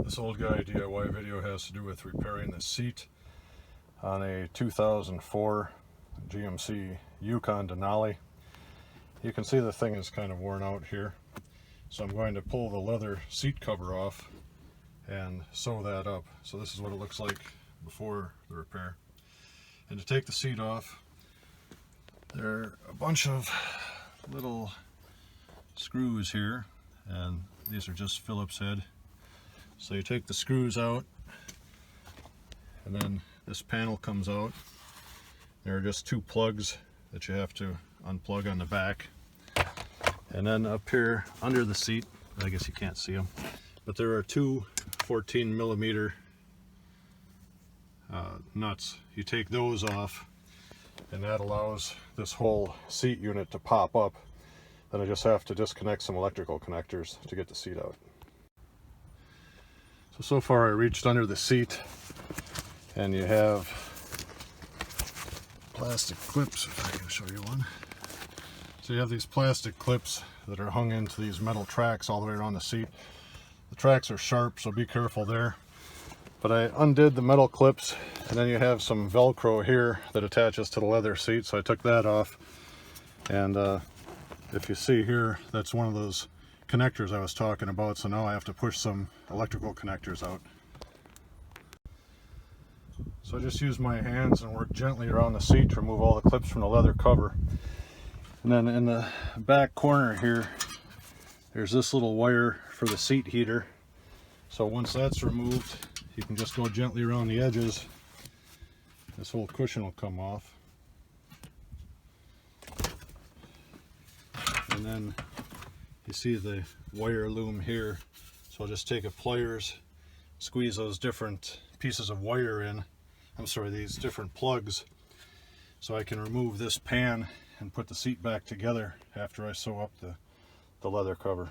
This old guy DIY video has to do with repairing the seat on a 2004 GMC Yukon Denali. You can see the thing is kind of worn out here. So I'm going to pull the leather seat cover off and sew that up. So this is what it looks like before the repair. And to take the seat off, there are a bunch of little screws here, and these are just Phillips head. So you take the screws out, and then this panel comes out. There are just two plugs that you have to unplug on the back. And then up here under the seat, I guess you can't see them, but there are two 14 millimeter nuts. You take those off, and that allows this whole seat unit to pop up. Then I just have to disconnect some electrical connectors to get the seat out. So far I reached under the seat, and you have plastic clips, if I can show you one. So you have these plastic clips that are hung into these metal tracks all the way around the seat. The tracks are sharp, so be careful there. But I undid the metal clips, and then you have some Velcro here that attaches to the leather seat, so I took that off. And if you see here, that's one of those connectors I was talking about, so now I have to push some electrical connectors out. So I just use my hands and work gently around the seat to remove all the clips from the leather cover. And then in the back corner here, there's this little wire for the seat heater. So once that's removed, you can just go gently around the edges. This whole cushion will come off. And then you see the wire loom here. So I'll just take a pliers, squeeze those different pieces of wire in. These different plugs, so I can remove this pan and put the seat back together after I sew up the leather cover.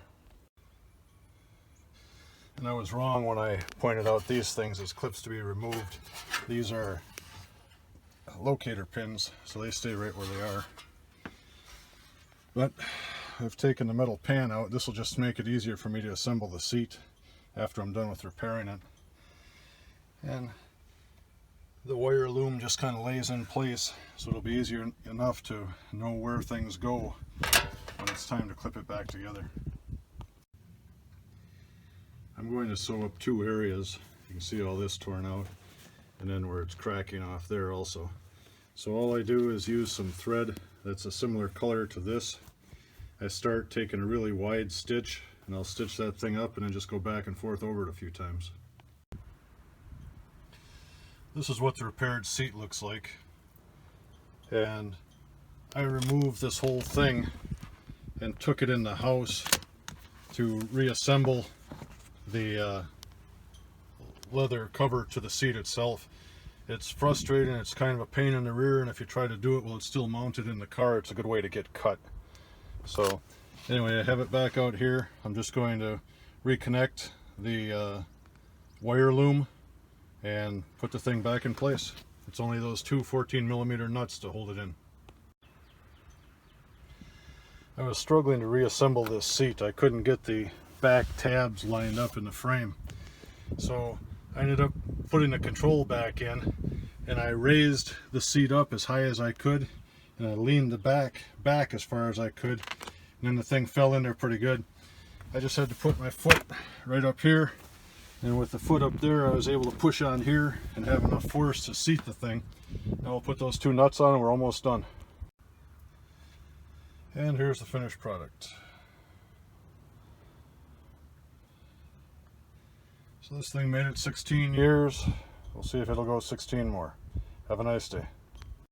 And I was wrong when I pointed out these things as clips to be removed. These are locator pins, so they stay right where they are. But I've taken the metal pan out. This will just make it easier for me to assemble the seat after I'm done with repairing it. And the wire loom just kind of lays in place, so it'll be easier enough to know where things go when it's time to clip it back together. I'm going to sew up two areas. You can see all this torn out, and then where it's cracking off there also. So all I do is use some thread that's a similar color to this. I start taking a really wide stitch, and I'll stitch that thing up and then just go back and forth over it a few times. This is what the repaired seat looks like, and I removed this whole thing and took it in the house to reassemble the leather cover to the seat itself. It's frustrating, it's kind of a pain in the rear, and if you try to do it while it's still mounted in the car, it's a good way to get cut. So anyway, I have it back out here. I'm just going to reconnect the wire loom and put the thing back in place. It's only those two 14 millimeter nuts to hold it in. I was struggling to reassemble this seat. I couldn't get the back tabs lined up in the frame. So I ended up putting the control back in, and I raised the seat up as high as I could, and I leaned the back as far as I could, and then the thing fell in there pretty good. I just had to put my foot right up here, and with the foot up there, I was able to push on here and have enough force to seat the thing. Now we'll put those two nuts on and we're almost done. And here's the finished product. So this thing made it 16 years. We'll see if it'll go 16 more. Have a nice day.